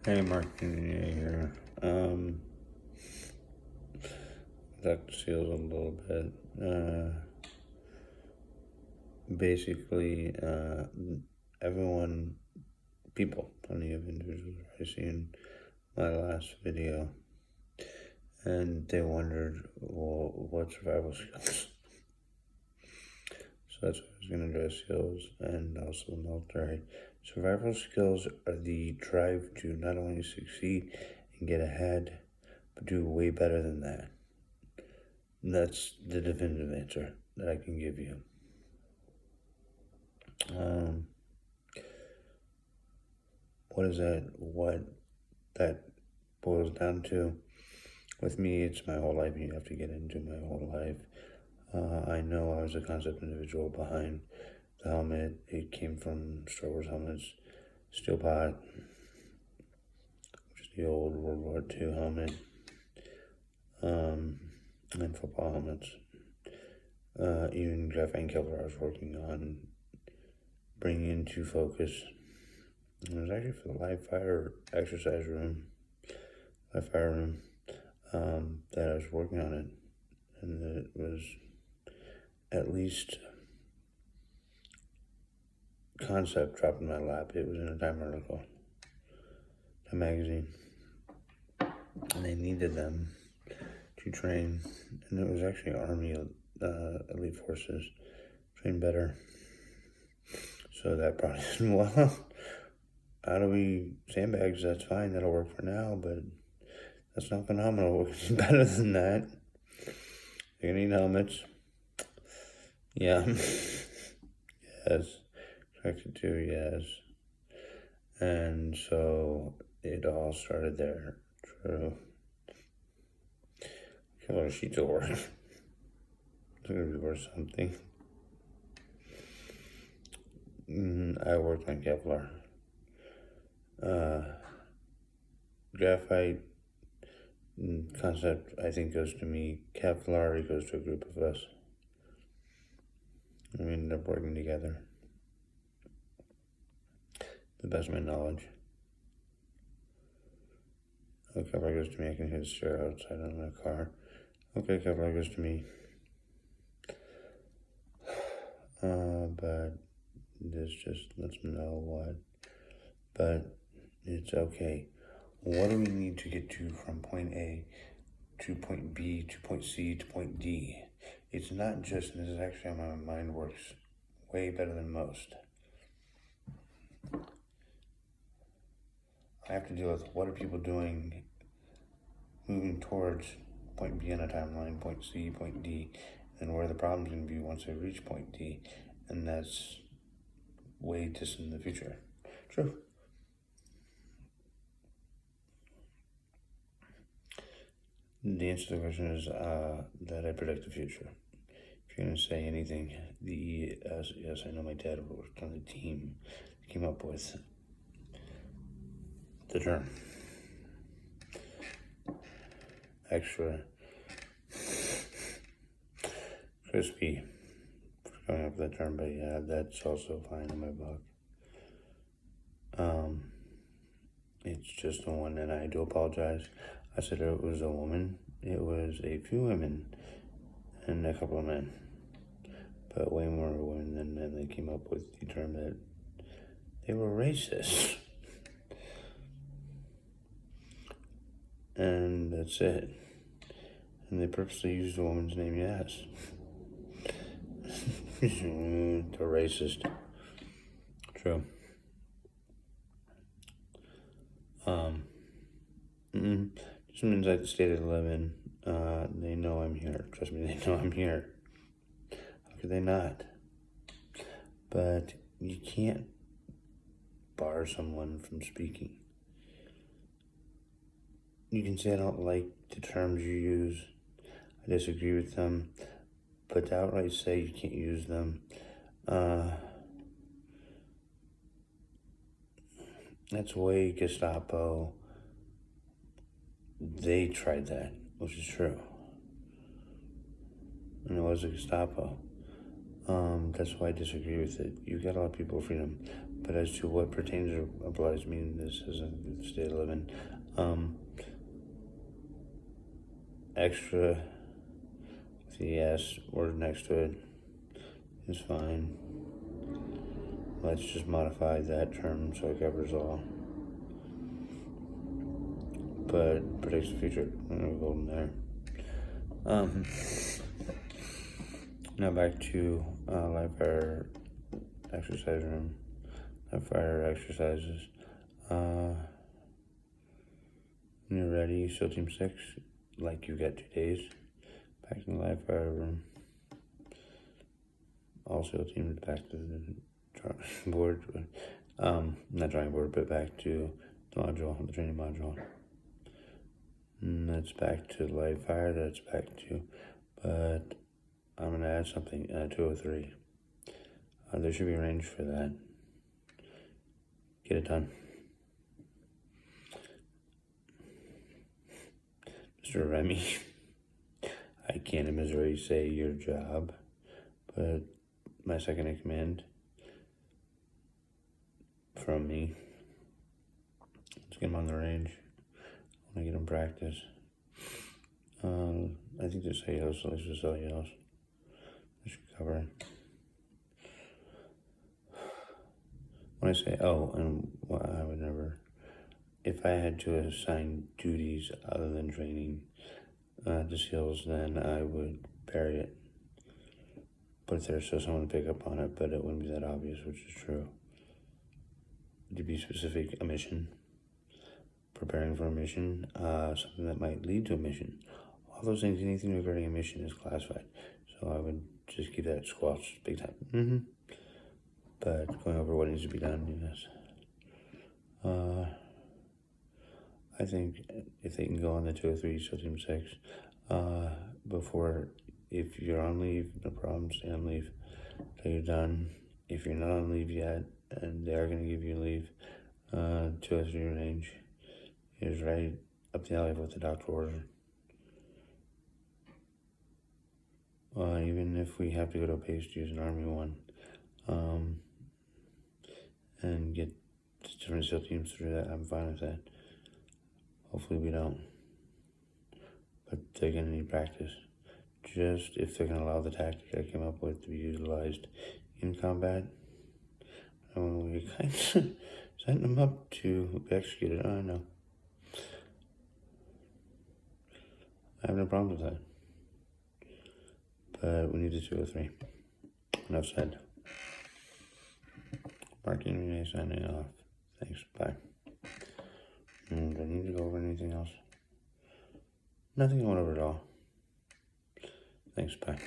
Hey, Mark Jr. here. Dr. Seals a little bit. Basically, everyone, plenty of individuals I see in my last video, and they wondered, well, what survival skills? So that's what I was going to address, skills and also the military. Survival skills are the drive to not only succeed and get ahead, but do way better than that. And that's the definitive answer that I can give you. What is that? What that boils down to? With me, it's my whole life. You have to get into my whole life. I know I was the concept individual behind the helmet. It came from Star Wars helmets, Steel Pot, which is the old World War II helmet, and football helmets. Even graphite Kevlar I was working on bringing into focus. And it was actually for the live fire exercise room, live fire room, that I was working on it. And it was at least concept dropped in my lap. It was in a Time article, Time magazine. And they needed them to train. And it was actually Army Elite Forces, train better. So that brought in, well, how do we sandbags? That's fine, that'll work for now, but that's not phenomenal. It's better than that. You're gonna need helmets. Yeah. Yes. Connected to, yes. And so it all started there. True. Kevlar sheets will work. It's gonna be worth something. I worked on Kevlar. Graphite concept, I think, goes to me. Kevlar, it goes to a group of us. We ended up working together, to the best of my knowledge. Okay, Kevlar goes to me. I can hit a stair outside on my car. Okay, Kevlar goes to me. But this just lets me know what. But it's okay. What do we need to get to from point A to point B to point C to point D? It's not just, and this is actually how my mind works way better than most. I have to deal with what are people doing moving towards point B on a timeline, point C, point D, and where the problem's going to be once they reach point D, and that's way distant in the future. True. The answer to the question is that I predict the future. If you're going to say anything, yes, I know my dad worked on the team, came up with the term. Extra crispy for coming up with that term, but yeah, that's also fine in my book. It's just the one, and I do apologize. I said it was a woman. It was a few women and a couple of men, but way more women than men. They came up with the term that they were racist. And that's it. And they purposely used the woman's name, yes. They're racist. True. Just means like the state I live in. They know I'm here. Trust me, they know I'm here. How could they not? But you can't bar someone from speaking. You can say I don't like the terms you use. I disagree with them. But to outright say you can't use them, that's way Gestapo. They tried that, which is true. And it was a Gestapo. That's why I disagree with it. You gotta let people freedom. But as to what pertains or applies to me, this isn't the state I live in. Extra, with the S word next to it, is fine. Let's just modify that term so it covers all. But predicts the future. I'm gonna go in there. Now back to live fire exercise room. Live fire exercises. When you're ready, SEAL Team 6, like you got 2 days. Back in the live fire room. All SEAL teams back to the drawing board. Not drawing board, but back to the module, the training module. And that's back to live fire, that's back to, but I'm going to add something, 203. There should be a range for that. Get it done. Mr. Remy, I can't in Missouri say your job, but my second in command from me. Let's get him on the range. I want to get him practice. I think there's Helios, at least there's Helios. I should cover it. When I say, and I would never, if I had to assign duties other than training to SEALs, then I would bury it. Put it there so someone would pick up on it, but it wouldn't be that obvious, which is true. To be specific, a mission, preparing for a mission, something that might lead to a mission. All those things, anything regarding a mission is classified. So I would just keep that squelched big time. But going over what needs to be done, yes. I think if they can go on the 203, SEAL Team 6, before, if you're on leave, no problem, stay on leave till you're done. If you're not on leave yet, and they are going to give you leave, 203 range is right up the alley of what the doctor ordered. Even if we have to go to a base to use an Army one, and get different SEAL teams through that, I'm fine with that. Hopefully we don't. But they're going to need practice. Just if they're going to allow the tactic I came up with to be utilized in combat, and we kind of setting them up to be executed. I don't know. I have no problem with that. But we need the 203. Enough said. Marking Renee signing off. Thanks. Bye. And do I need to go over anything else? Nothing I went over at all. Thanks. Bye.